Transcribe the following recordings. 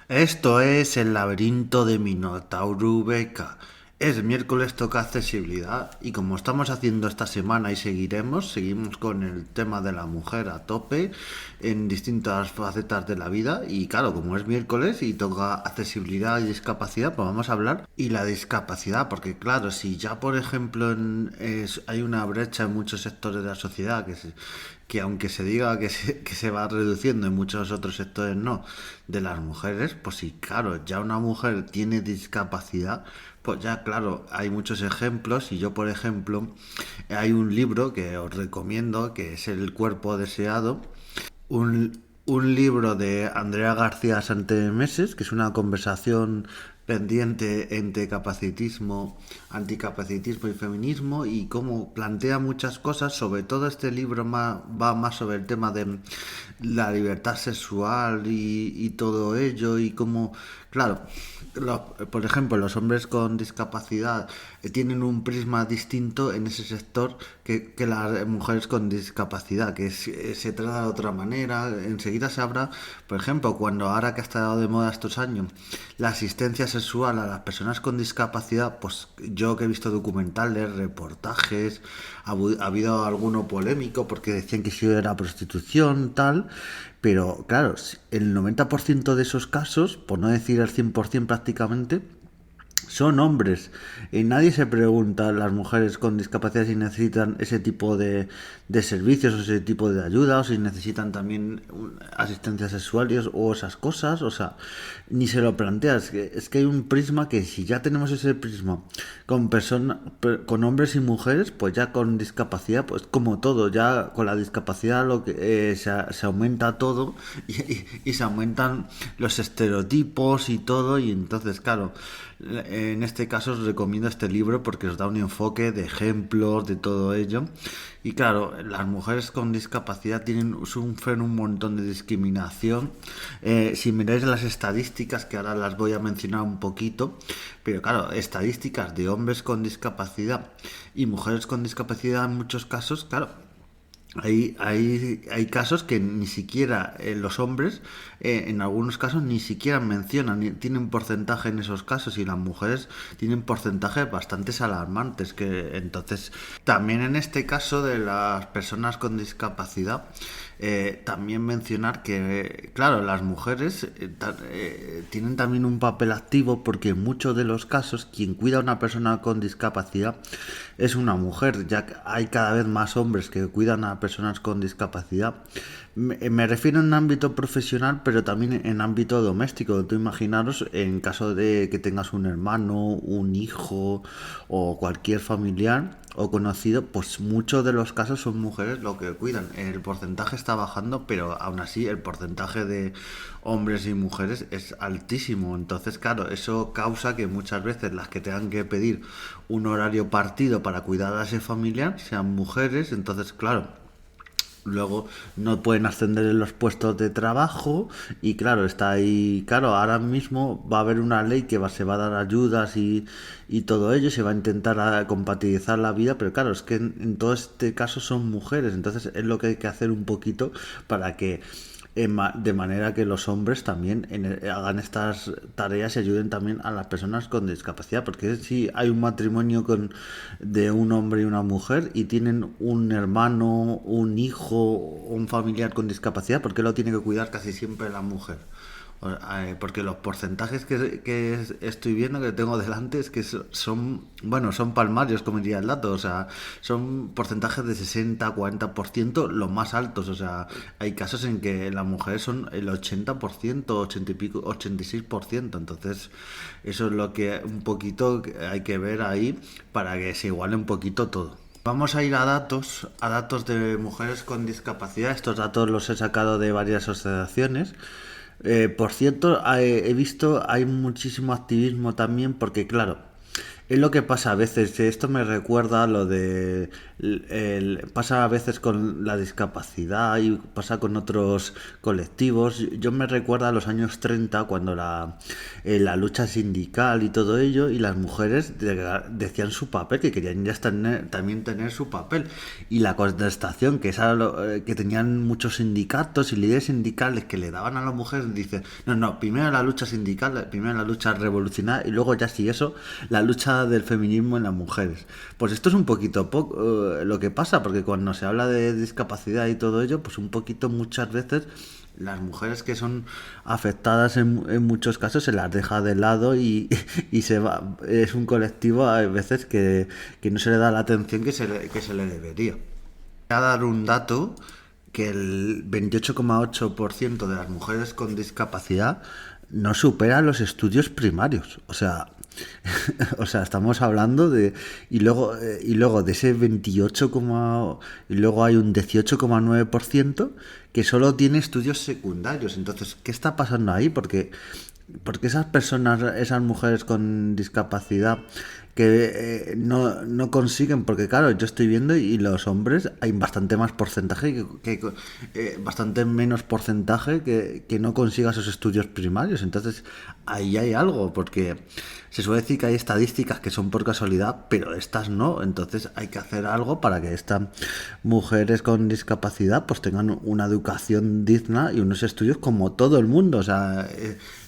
Esto es el laberinto de Minotauro Beca. Es miércoles, toca accesibilidad y como estamos haciendo esta semana y seguimos con el tema de la mujer a tope en distintas facetas de la vida y claro, como es miércoles y toca accesibilidad y discapacidad, pues vamos a hablar y la discapacidad, porque claro, si ya por ejemplo hay una brecha en muchos sectores de la sociedad que aunque se diga que se va reduciendo en muchos otros sectores no, de las mujeres, pues si claro, ya una mujer tiene discapacidad, pues ya claro, hay muchos ejemplos y yo por ejemplo, hay un libro que os recomiendo que es El cuerpo deseado, un libro de Andrea García Santemeses, que es una conversación pendiente entre capacitismo, anticapacitismo y feminismo y cómo plantea muchas cosas, sobre todo este libro va más sobre el tema de la libertad sexual y todo ello y cómo, claro, por ejemplo, los hombres con discapacidad tienen un prisma distinto en ese sector que las mujeres con discapacidad, se trata de otra manera. Enseguida se habla, por ejemplo, cuando ahora que ha estado de moda estos años, la asistencia sexual a las personas con discapacidad, pues yo que he visto documentales, reportajes, ha habido alguno polémico porque decían que si era prostitución, tal, pero claro, el 90% de esos casos, por no decir el 100% prácticamente, son hombres. Y nadie se pregunta a las mujeres con discapacidad si necesitan ese tipo de servicios o ese tipo de ayuda o si necesitan también asistencia sexual o esas cosas. O sea, ni se lo plantea. Es que hay un prisma que si ya tenemos ese prisma con hombres y mujeres, pues ya con discapacidad, pues como todo, ya con la discapacidad se aumenta todo y se aumentan los estereotipos y todo. Y entonces, claro, en este caso os recomiendo este libro porque os da un enfoque de ejemplos de todo ello. Y claro, las mujeres con discapacidad sufren un montón de discriminación. Si miráis las estadísticas, que ahora las voy a mencionar un poquito, pero claro, estadísticas de hombres con discapacidad y mujeres con discapacidad en muchos casos, claro, hay casos que ni siquiera los hombres, en algunos casos, ni siquiera mencionan, ni tienen porcentaje en esos casos y las mujeres tienen porcentajes bastante alarmantes. Que entonces, también en este caso de las personas con discapacidad, también mencionar que, claro, las mujeres tienen también un papel activo porque en muchos de los casos quien cuida a una persona con discapacidad es una mujer, ya que hay cada vez más hombres que cuidan a personas con discapacidad. Me refiero en ámbito profesional, pero también en ámbito doméstico. Tú imaginaros en caso de que tengas un hermano, un hijo o cualquier familiar o conocido, pues muchos de los casos son mujeres lo que cuidan. El porcentaje está bajando, pero aún así el porcentaje de hombres y mujeres es altísimo. Entonces, claro, eso causa que muchas veces las que tengan que pedir un horario partido para cuidar a ese familiar sean mujeres. Entonces, claro, luego no pueden ascender en los puestos de trabajo y claro, está ahí, claro, ahora mismo va a haber una ley se va a dar ayudas y todo ello, se va a intentar compatibilizar la vida, pero claro, es que en todo este caso son mujeres, entonces es lo que hay que hacer un poquito para que de manera que los hombres también hagan estas tareas y ayuden también a las personas con discapacidad, porque si hay un matrimonio de un hombre y una mujer y tienen un hermano, un hijo, un familiar con discapacidad, ¿por qué lo tiene que cuidar casi siempre la mujer? Porque los porcentajes que estoy viendo, que tengo delante, es que bueno, son palmarios, como diría el dato, o sea, son porcentajes de 60-40%, los más altos, o sea, hay casos en que las mujeres son el 80%, 80 y pico, 86%, entonces eso es lo que un poquito hay que ver ahí para que se iguale un poquito todo. Vamos a ir a datos de mujeres con discapacidad. Estos datos los he sacado de varias asociaciones. Por cierto, he visto hay muchísimo activismo también porque, claro, Es lo que pasa a veces, esto me recuerda a lo de... pasa a veces con la discapacidad y pasa con otros colectivos. Yo me recuerda a los años 30 cuando la lucha sindical y todo ello, y las mujeres decían su papel, que querían ya también tener su papel. Y la contestación, que, que tenían muchos sindicatos y líderes sindicales que le daban a las mujeres, dice, no, no, primero la lucha sindical, primero la lucha revolucionaria y luego ya si eso, la lucha del feminismo en las mujeres. Pues esto es un poquito lo que pasa, porque cuando se habla de discapacidad y todo ello, pues un poquito muchas veces las mujeres que son afectadas en muchos casos se las deja de lado y se va. Es un colectivo a veces que no se le da la atención que se le debería. Voy a dar un dato que el 28,8% de las mujeres con discapacidad no supera los estudios primarios. O sea, o sea, estamos hablando de... Y luego de ese 28, y luego hay un 18,9% que solo tiene estudios secundarios. Entonces, ¿qué está pasando ahí? Porque esas personas, esas mujeres con discapacidad que no consiguen, porque claro, yo estoy viendo y los hombres hay bastante más porcentaje, bastante menos porcentaje que no consiga esos estudios primarios. Entonces ahí hay algo, porque se suele decir que hay estadísticas que son por casualidad, pero estas no. Entonces hay que hacer algo para que estas mujeres con discapacidad pues tengan una educación digna y unos estudios como todo el mundo. O sea,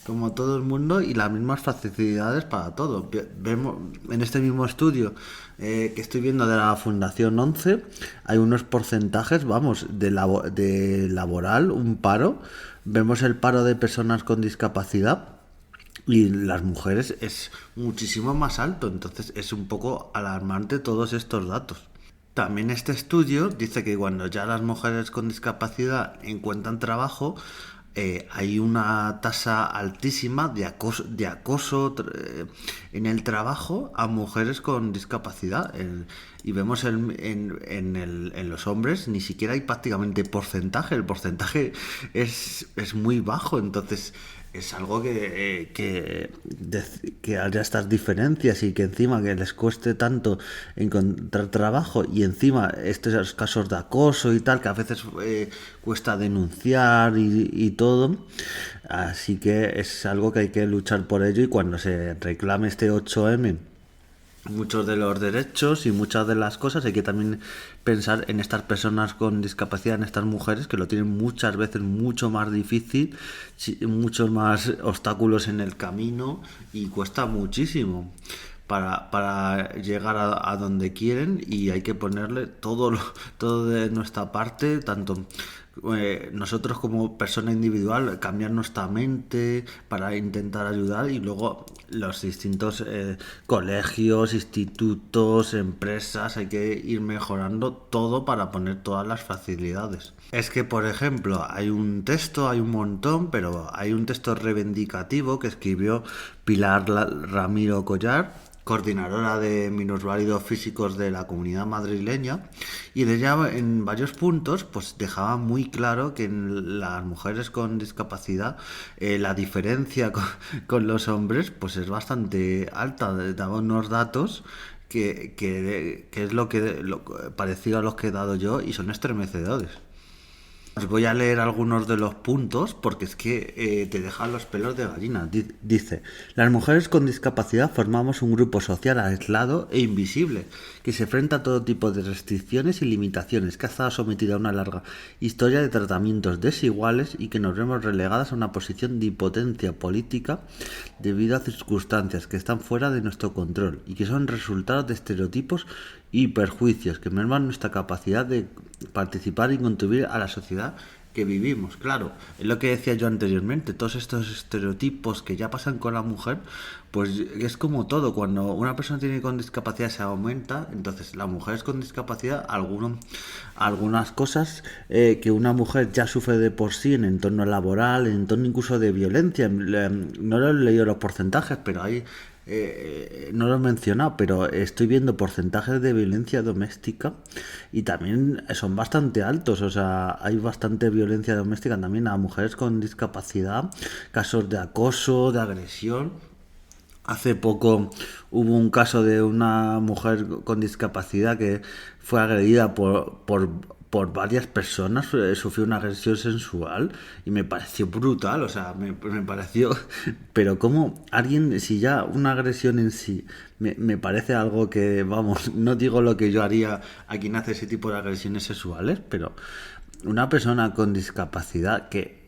como todo el mundo y las mismas facilidades para todo. Vemos en este mismo estudio que estoy viendo de la Fundación 11, hay unos porcentajes, vamos, de laboral, un paro. Vemos el paro de personas con discapacidad y las mujeres es muchísimo más alto. Entonces es un poco alarmante todos estos datos. También este estudio dice que cuando ya las mujeres con discapacidad encuentran trabajo, hay una tasa altísima de acoso en el trabajo a mujeres con discapacidad. Y vemos en los hombres ni siquiera hay prácticamente porcentaje. El porcentaje es muy bajo. Entonces es algo que haya estas diferencias y que encima que les cueste tanto encontrar trabajo y encima estos casos de acoso y tal que a veces cuesta denunciar y todo. Así que es algo que hay que luchar por ello y cuando se reclame este 8M muchos de los derechos y muchas de las cosas hay que también pensar en estas personas con discapacidad, en estas mujeres que lo tienen muchas veces mucho más difícil, muchos más obstáculos en el camino y cuesta muchísimo para llegar a donde quieren y hay que ponerle todo de nuestra parte, tanto nosotros como persona individual, cambiar nuestra mente para intentar ayudar y luego los distintos colegios, institutos, empresas, hay que ir mejorando todo para poner todas las facilidades. Es que, por ejemplo, hay un texto, hay un montón, pero hay un texto reivindicativo que escribió Pilar Ramiro Collar, coordinadora de minusválidos físicos de la Comunidad Madrileña, y de ella en varios puntos pues dejaba muy claro que en las mujeres con discapacidad la diferencia con los hombres pues es bastante alta. Daba unos datos que es parecido a los que he dado yo y son estremecedores. Os voy a leer algunos de los puntos porque es que te dejan los pelos de gallina. Dice, las mujeres con discapacidad formamos un grupo social aislado e invisible que se enfrenta a todo tipo de restricciones y limitaciones, que ha estado sometida a una larga historia de tratamientos desiguales y que nos vemos relegadas a una posición de impotencia política debido a circunstancias que están fuera de nuestro control y que son resultados de estereotipos y perjuicios que merman nuestra capacidad de participar y contribuir a la sociedad que vivimos. Claro, es lo que decía yo anteriormente, todos estos estereotipos que ya pasan con la mujer, pues es como todo, cuando una persona tiene con discapacidad se aumenta, entonces las mujeres con discapacidad, algunas cosas que una mujer ya sufre de por sí en entorno laboral, en entorno incluso de violencia, no lo he leído los porcentajes, pero hay no lo he mencionado, pero estoy viendo porcentajes de violencia doméstica y también son bastante altos. O sea, hay bastante violencia doméstica también a mujeres con discapacidad, casos de acoso, de agresión. Hace poco hubo un caso de una mujer con discapacidad que fue agredida por varias personas, sufrió una agresión sensual y me pareció brutal, o sea, me pareció, pero como alguien, si ya una agresión en sí me parece algo que, vamos, no digo lo que yo haría a quien hace ese tipo de agresiones sexuales, pero una persona con discapacidad que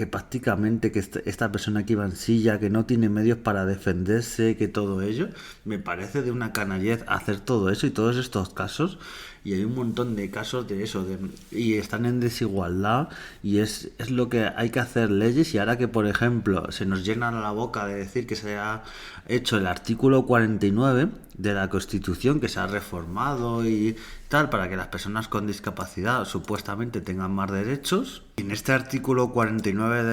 prácticamente que esta persona que iba en silla, que no tiene medios para defenderse, que todo ello, me parece de una canallez hacer todo eso y todos estos casos. Y hay un montón de casos de eso, y están en desigualdad y es lo que hay que hacer leyes. Y ahora que, por ejemplo, se nos llena la boca de decir que se ha hecho el artículo 49 de la Constitución, que se ha reformado y tal, para que las personas con discapacidad supuestamente tengan más derechos. Y en este artículo 49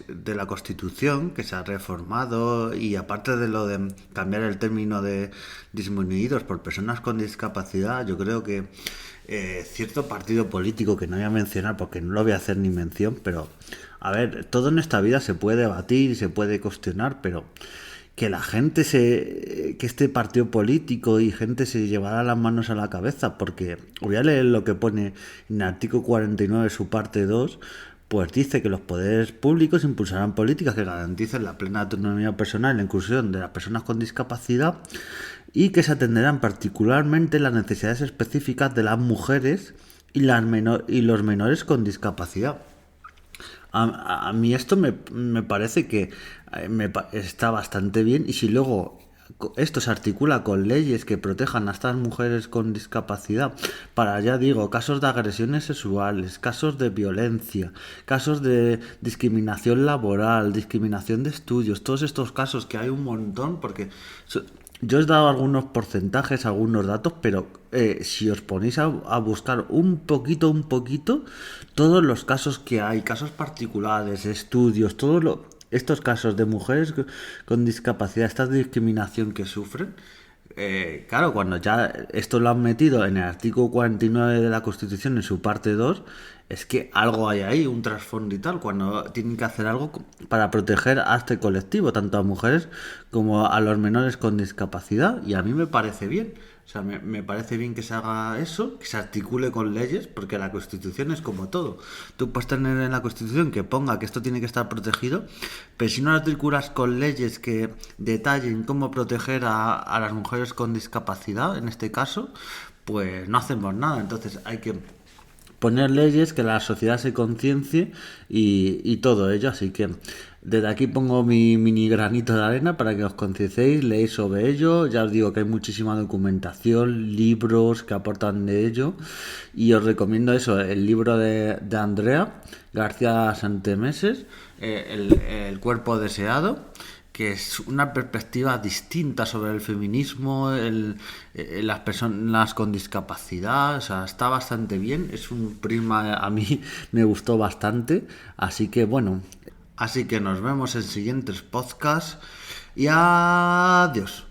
de la Constitución, que se ha reformado, y aparte de lo de cambiar el término de disminuidos por personas con discapacidad, yo creo que cierto partido político, que no voy a mencionar porque no lo voy a hacer ni mención, pero a ver, todo en esta vida se puede debatir y se puede cuestionar, pero que la gente que este partido político y gente se llevará las manos a la cabeza, porque voy a leer lo que pone en el artículo 49, su parte 2, pues dice que los poderes públicos impulsarán políticas que garanticen la plena autonomía personal y la inclusión de las personas con discapacidad y que se atenderán particularmente las necesidades específicas de las mujeres y los menores con discapacidad. A mí esto me parece que está bastante bien, y si luego esto se articula con leyes que protejan a estas mujeres con discapacidad para, ya digo, casos de agresiones sexuales, casos de violencia, casos de discriminación laboral, discriminación de estudios, todos estos casos que hay un montón, porque yo os he dado algunos porcentajes, algunos datos, pero si os ponéis a buscar un poquito, todos los casos que hay, casos particulares, estudios, estos casos de mujeres con discapacidad, esta discriminación que sufren, claro, cuando ya esto lo han metido en el artículo 49 de la Constitución, en su parte 2, es que algo hay ahí, un trasfondo y tal, cuando tienen que hacer algo para proteger a este colectivo, tanto a mujeres como a los menores con discapacidad, y a mí me parece bien. O sea, me parece bien que se haga eso, que se articule con leyes, porque la Constitución es como todo. Tú puedes tener en la Constitución que ponga que esto tiene que estar protegido, pero si no lo articulas con leyes que detallen cómo proteger a las mujeres con discapacidad, en este caso, pues no hacemos nada. Entonces hay que poner leyes, que la sociedad se conciencie y todo ello. Así que desde aquí pongo mi mini granito de arena para que os concienciéis, leéis sobre ello. Ya os digo que hay muchísima documentación, libros que aportan de ello, y os recomiendo eso, el libro de Andrea García Santemeses, el cuerpo deseado, que es una perspectiva distinta sobre el feminismo, las personas con discapacidad. O sea, está bastante bien, es un prisma, a mí me gustó bastante, así que bueno, así que nos vemos en siguientes podcasts y adiós.